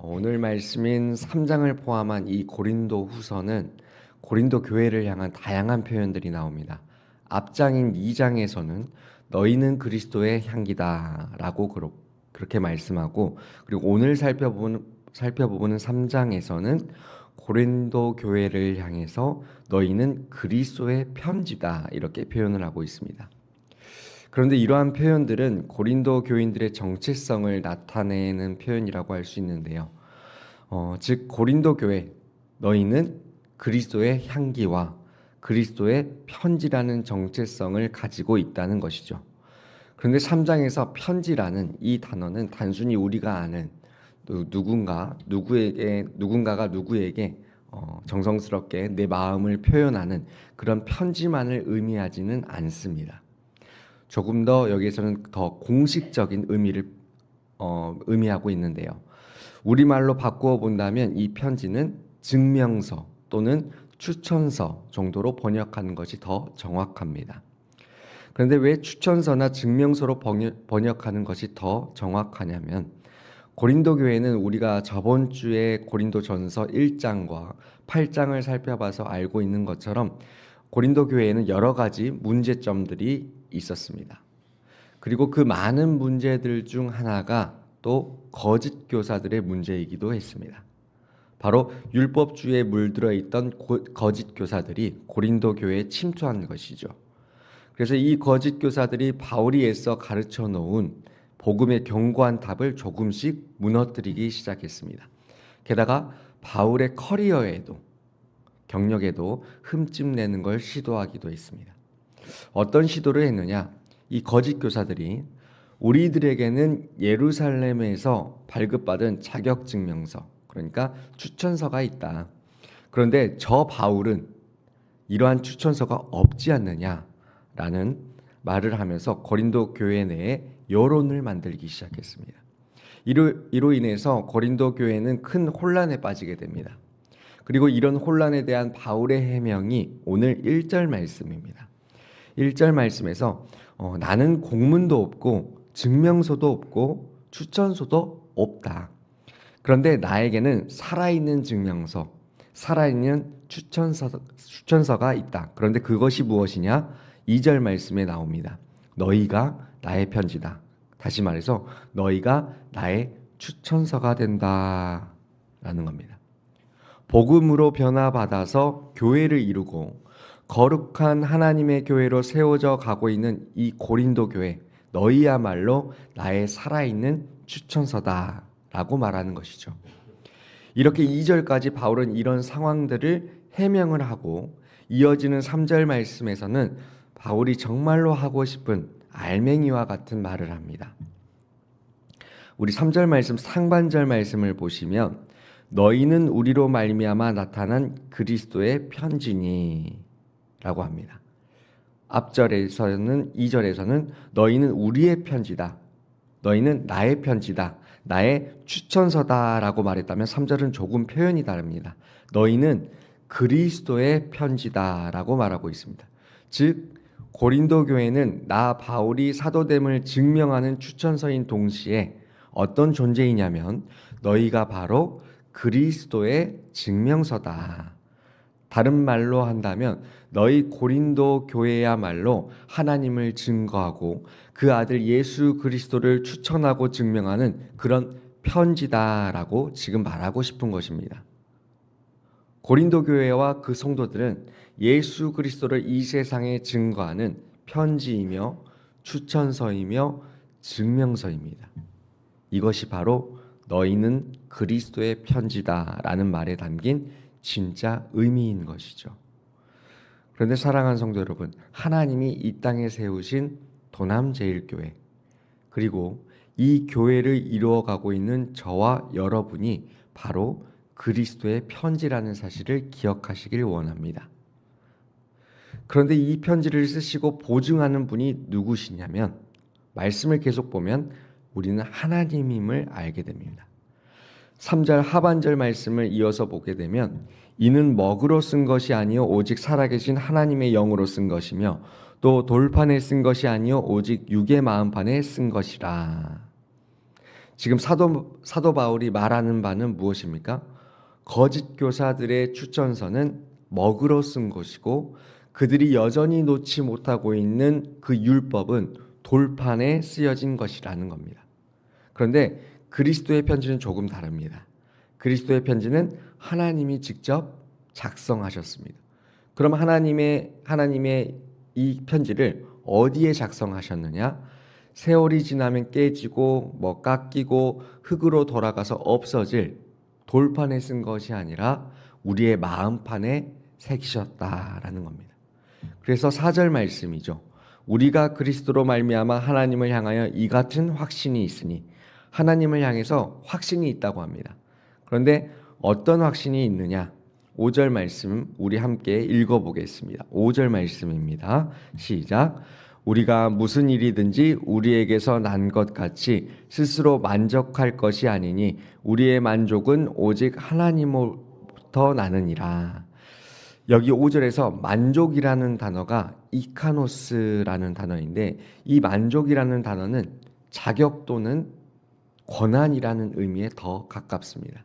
오늘 말씀인 3장을 포함한 이 고린도 후서는 고린도 교회를 향한 다양한 표현들이 나옵니다. 앞장인 2장에서는 너희는 그리스도의 향기다 라고 그렇게 말씀하고, 그리고 오늘 살펴보는 3장에서는 고린도 교회를 향해서 너희는 그리스도의 편지다 이렇게 표현을 하고 있습니다. 그런데 이러한 표현들은 고린도 교인들의 정체성을 나타내는 표현이라고 할 수 있는데요. 즉 고린도 교회 너희는 그리스도의 향기와 그리스도의 편지라는 정체성을 가지고 있다는 것이죠. 그런데 3장에서 편지라는 이 단어는 단순히 우리가 아는 누군가가 누구에게 정성스럽게 내 마음을 표현하는 그런 편지만을 의미하지는 않습니다. 조금 더 여기에서는 더 공식적인 의미를 의미하고 있는데요. 우리말로 바꾸어 본다면 이 편지는 증명서 또는 추천서 정도로 번역하는 것이 더 정확합니다. 그런데 왜 추천서나 증명서로 번역하는 것이 더 정확하냐면, 고린도 교회는 우리가 저번 주에 고린도전서 1장과 8장을 살펴봐서 알고 있는 것처럼 고린도 교회에는 여러 가지 문제점들이 있었습니다. 그리고 그 많은 문제들 중 하나가 또 거짓 교사들의 문제이기도 했습니다. 바로 율법주의에 물들어 있던 거짓 교사들이 고린도 교회에 침투한 것이죠. 그래서 이 거짓 교사들이 바울이 애써 가르쳐 놓은 복음의 견고한 탑을 조금씩 무너뜨리기 시작했습니다. 게다가 바울의 커리어에도 경력에도 흠집 내는 걸 시도하기도 했습니다. 어떤 시도를 했느냐? 이 거짓 교사들이 우리들에게는 예루살렘에서 발급받은 자격증명서, 그러니까 추천서가 있다. 그런데 저 바울은 이러한 추천서가 없지 않느냐라는 말을 하면서 고린도 교회 내에 여론을 만들기 시작했습니다. 이로 인해서 고린도 교회는 큰 혼란에 빠지게 됩니다. 그리고 이런 혼란에 대한 바울의 해명이 오늘 1절 말씀입니다. 1절 말씀에서 나는 공문도 없고 증명서도 없고 추천서도 없다. 그런데 나에게는 살아있는 증명서, 살아있는 추천서가 있다. 그런데 그것이 무엇이냐? 2절 말씀에 나옵니다. 너희가 나의 편지다. 다시 말해서 너희가 나의 추천서가 된다라는 겁니다. 복음으로 변화받아서 교회를 이루고 거룩한 하나님의 교회로 세워져 가고 있는 이 고린도 교회, 너희야말로 나의 살아있는 추천서다라고 말하는 것이죠. 이렇게 2절까지 바울은 이런 상황들을 해명을 하고, 이어지는 3절 말씀에서는 바울이 정말로 하고 싶은 알맹이와 같은 말을 합니다. 우리 3절 말씀 상반절 말씀을 보시면 너희는 우리로 말미암아 나타난 그리스도의 편지니 라고 합니다. 앞절에서는 2절에서는 너희는 우리의 편지다, 너희는 나의 편지다, 나의 추천서다 라고 말했다면 3절은 조금 표현이 다릅니다. 너희는 그리스도의 편지다 라고 말하고 있습니다. 즉 고린도 교회는 나 바울이 사도됨을 증명하는 추천서인 동시에 어떤 존재이냐면 너희가 바로 그리스도의 증명서다. 다른 말로 한다면 너희 고린도 교회야말로 하나님을 증거하고 그 아들 예수 그리스도를 추천하고 증명하는 그런 편지다라고 지금 말하고 싶은 것입니다. 고린도 교회와 그 성도들은 예수 그리스도를 이 세상에 증거하는 편지이며 추천서이며 증명서입니다. 이것이 바로 너희는 그리스도의 편지다라는 말에 담긴 진짜 의미인 것이죠. 그런데 사랑하는 성도 여러분, 하나님이 이 땅에 세우신 도남제일교회, 그리고 이 교회를 이루어가고 있는 저와 여러분이 바로 그리스도의 편지라는 사실을 기억하시길 원합니다. 그런데 이 편지를 쓰시고 보증하는 분이 누구시냐면, 말씀을 계속 보면 우리는 하나님임을 알게 됩니다. 3절 하반절 말씀을 이어서 보게 되면 이는 먹으로 쓴 것이 아니요 오직 살아계신 하나님의 영으로 쓴 것이며 또 돌판에 쓴 것이 아니요 오직 육의 마음판에 쓴 것이라. 지금 사도 바울이 말하는 바는 무엇입니까? 거짓 교사들의 추천서는 먹으로 쓴 것이고 그들이 여전히 놓지 못하고 있는 그 율법은 돌판에 쓰여진 것이라는 겁니다. 그런데 그리스도의 편지는 조금 다릅니다. 그리스도의 편지는 하나님이 직접 작성하셨습니다. 그럼 하나님의 이 편지를 어디에 작성하셨느냐? 세월이 지나면 깨지고 깎이고 흙으로 돌아가서 없어질 돌판에 쓴 것이 아니라 우리의 마음판에 새기셨다라는 겁니다. 그래서 4절 말씀이죠. 우리가 그리스도로 말미암아 하나님을 향하여 이 같은 확신이 있으니, 하나님을 향해서 확신이 있다고 합니다. 그런데 어떤 확신이 있느냐? 5절 말씀 우리 함께 읽어보겠습니다. 5절 말씀입니다. 시작. 우리가 무슨 일이든지 우리에게서 난 것 같이 스스로 만족할 것이 아니니 우리의 만족은 오직 하나님으로부터 나느니라. 여기 5절에서 만족이라는 단어가 이카노스라는 단어인데, 이 만족이라는 단어는 자격 또는 권한이라는 의미에 더 가깝습니다.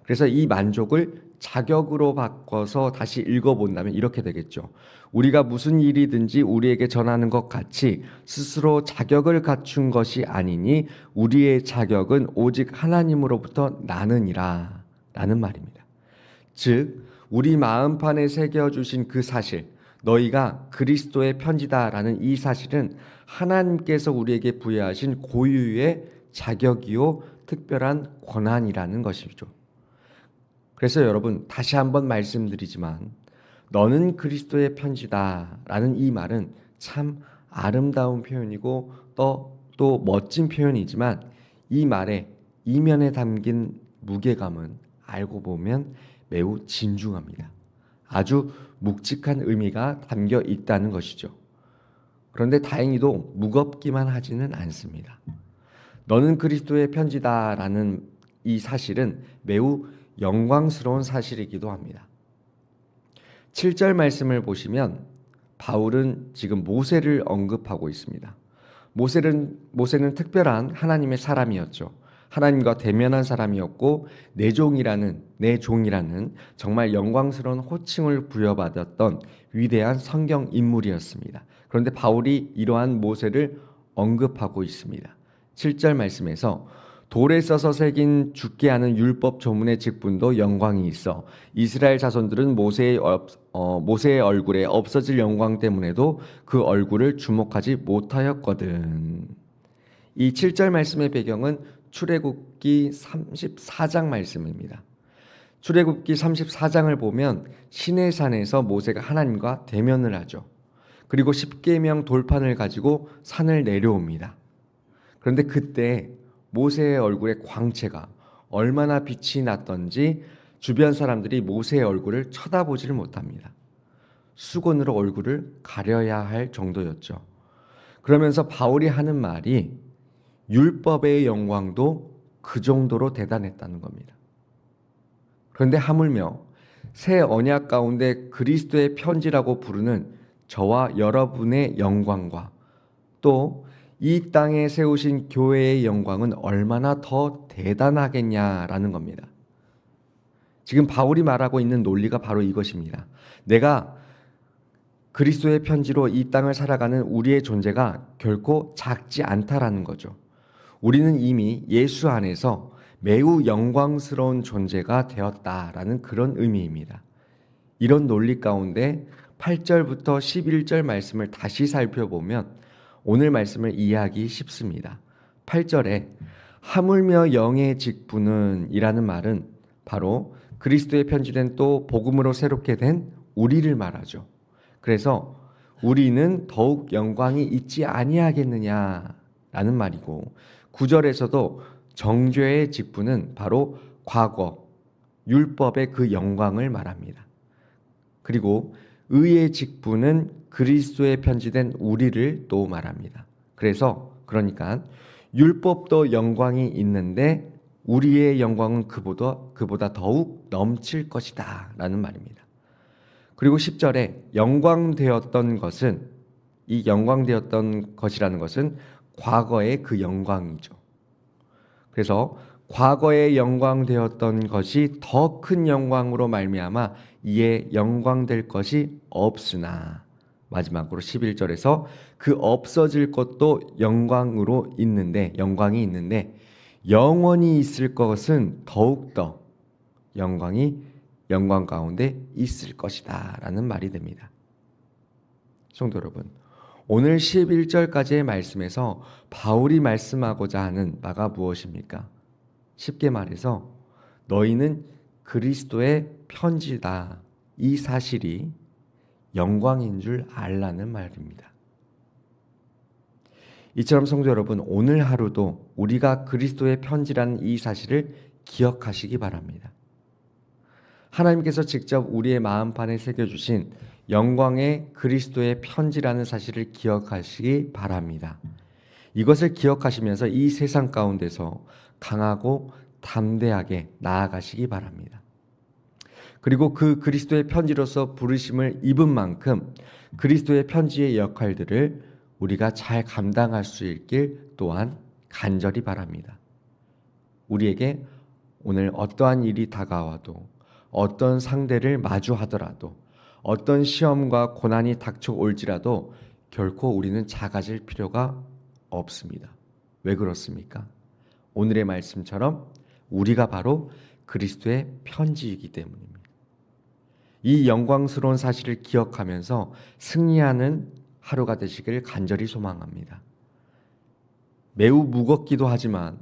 그래서 이 만족을 자격으로 바꿔서 다시 읽어본다면 이렇게 되겠죠. 우리가 무슨 일이든지 우리에게 전하는 것 같이 스스로 자격을 갖춘 것이 아니니 우리의 자격은 오직 하나님으로부터 나느니라 라는 말입니다. 즉 우리 마음판에 새겨주신 그 사실, 너희가 그리스도의 편지다라는 이 사실은 하나님께서 우리에게 부여하신 고유의 자격이요 특별한 권한이라는 것이죠. 그래서 여러분, 다시 한번 말씀드리지만 너는 그리스도의 편지다라는 이 말은 참 아름다운 표현이고 또 멋진 표현이지만, 이 말의 이면에 담긴 무게감은 알고 보면 매우 진중합니다. 아주 묵직한 의미가 담겨 있다는 것이죠. 그런데 다행히도 무겁기만 하지는 않습니다. 너는 그리스도의 편지다라는 이 사실은 매우 영광스러운 사실이기도 합니다. 7절 말씀을 보시면 바울은 지금 모세를 언급하고 있습니다. 모세는 특별한 하나님의 사람이었죠. 하나님과 대면한 사람이었고 내 종이라는 정말 영광스러운 호칭을 부여받았던 위대한 성경 인물이었습니다. 그런데 바울이 이러한 모세를 언급하고 있습니다. 7절 말씀에서 돌에 써서 새긴 죽게 하는 율법 조문의 직분도 영광이 있어 이스라엘 자손들은 모세의 얼굴에 없어질 영광 때문에도 그 얼굴을 주목하지 못하였거든. 이 7절 말씀의 배경은 출애굽기 34장 말씀입니다. 출애굽기 34장을 보면 시내산에서 모세가 하나님과 대면을 하죠. 그리고 십계명 돌판을 가지고 산을 내려옵니다. 그런데 그때 모세의 얼굴에 광채가 얼마나 빛이 났던지 주변 사람들이 모세의 얼굴을 쳐다보지를 못합니다. 수건으로 얼굴을 가려야 할 정도였죠. 그러면서 바울이 하는 말이 율법의 영광도 그 정도로 대단했다는 겁니다. 그런데 하물며 새 언약 가운데 그리스도의 편지라고 부르는 저와 여러분의 영광과 또 이 땅에 세우신 교회의 영광은 얼마나 더 대단하겠냐라는 겁니다. 지금 바울이 말하고 있는 논리가 바로 이것입니다. 내가 그리스도의 편지로 이 땅을 살아가는 우리의 존재가 결코 작지 않다라는 거죠. 우리는 이미 예수 안에서 매우 영광스러운 존재가 되었다라는 그런 의미입니다. 이런 논리 가운데 8절부터 11절 말씀을 다시 살펴보면 오늘 말씀을 이해하기 쉽습니다. 8절에 하물며 영의 직분은 이라는 말은 바로 그리스도의 편지된 또 복음으로 새롭게 된 우리를 말하죠. 그래서 우리는 더욱 영광이 있지 아니하겠느냐라는 말이고, 9절에서도 정죄의 직분은 바로 과거 율법의 그 영광을 말합니다. 그리고 의의 직분은 그리스도에 편지된 우리를 또 말합니다. 그러니까 율법도 영광이 있는데 우리의 영광은 그보다 더욱 넘칠 것이다 라는 말입니다. 그리고 10절에 영광되었던 것은, 이 영광되었던 것이라는 것은 과거의 그 영광이죠. 그래서 과거에 영광되었던 것이 더 큰 영광으로 말미암아 이에 영광될 것이 없으나, 마지막으로 11절에서 그 없어질 것도 영광이 있는데 영원히 있을 것은 더욱더 영광 가운데 있을 것이다 라는 말이 됩니다. 성도 여러분, 오늘 11절까지의 말씀에서 바울이 말씀하고자 하는 바가 무엇입니까? 쉽게 말해서 너희는 그리스도의 편지다, 이 사실이 영광인 줄 알라는 말입니다. 이처럼 성도 여러분, 오늘 하루도 우리가 그리스도의 편지라는 이 사실을 기억하시기 바랍니다. 하나님께서 직접 우리의 마음판에 새겨주신 영광의 그리스도의 편지라는 사실을 기억하시기 바랍니다. 이것을 기억하시면서 이 세상 가운데서 강하고 담대하게 나아가시기 바랍니다. 그리고 그 그리스도의 편지로서 부르심을 입은 만큼 그리스도의 편지의 역할들을 우리가 잘 감당할 수 있길 또한 간절히 바랍니다. 우리에게 오늘 어떠한 일이 다가와도, 어떤 상대를 마주하더라도, 어떤 시험과 고난이 닥쳐올지라도 결코 우리는 작아질 필요가 없습니다. 왜 그렇습니까? 오늘의 말씀처럼 우리가 바로 그리스도의 편지이기 때문입니다. 이 영광스러운 사실을 기억하면서 승리하는 하루가 되시길 간절히 소망합니다. 매우 무겁기도 하지만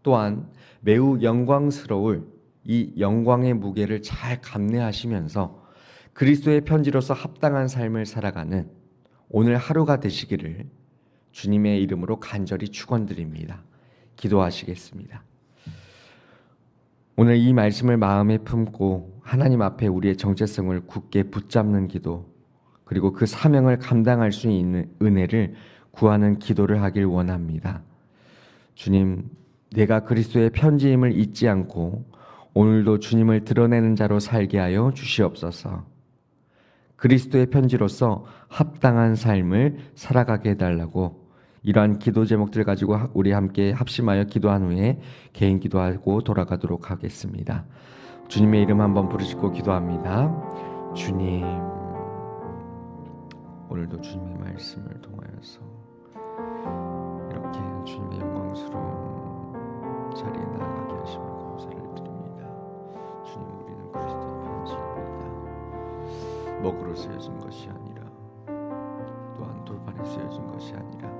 또한 매우 영광스러울 이 영광의 무게를 잘 감내하시면서 그리스도의 편지로서 합당한 삶을 살아가는 오늘 하루가 되시기를 주님의 이름으로 간절히 축원드립니다. 기도하시겠습니다. 오늘 이 말씀을 마음에 품고 하나님 앞에 우리의 정체성을 굳게 붙잡는 기도, 그리고 그 사명을 감당할 수 있는 은혜를 구하는 기도를 하길 원합니다. 주님, 내가 그리스도의 편지임을 잊지 않고 오늘도 주님을 드러내는 자로 살게 하여 주시옵소서. 그리스도의 편지로서 합당한 삶을 살아가게 해달라고, 이러한 기도 제목들 가지고 우리 함께 합심하여 기도한 후에 개인 기도하고 돌아가도록 하겠습니다. 주님의 이름 한번 부르시고 기도합니다. 주님, 오늘도 주님의 말씀을 통하여서 이렇게 주님의 영광스러운 자리에 나아가게 하심을 감사를 드립니다. 주님, 우리는 그리스도의 편지입니다. 먹으로 쓰여진 것이 아니라, 또한 돌판에 쓰여진 것이 아니라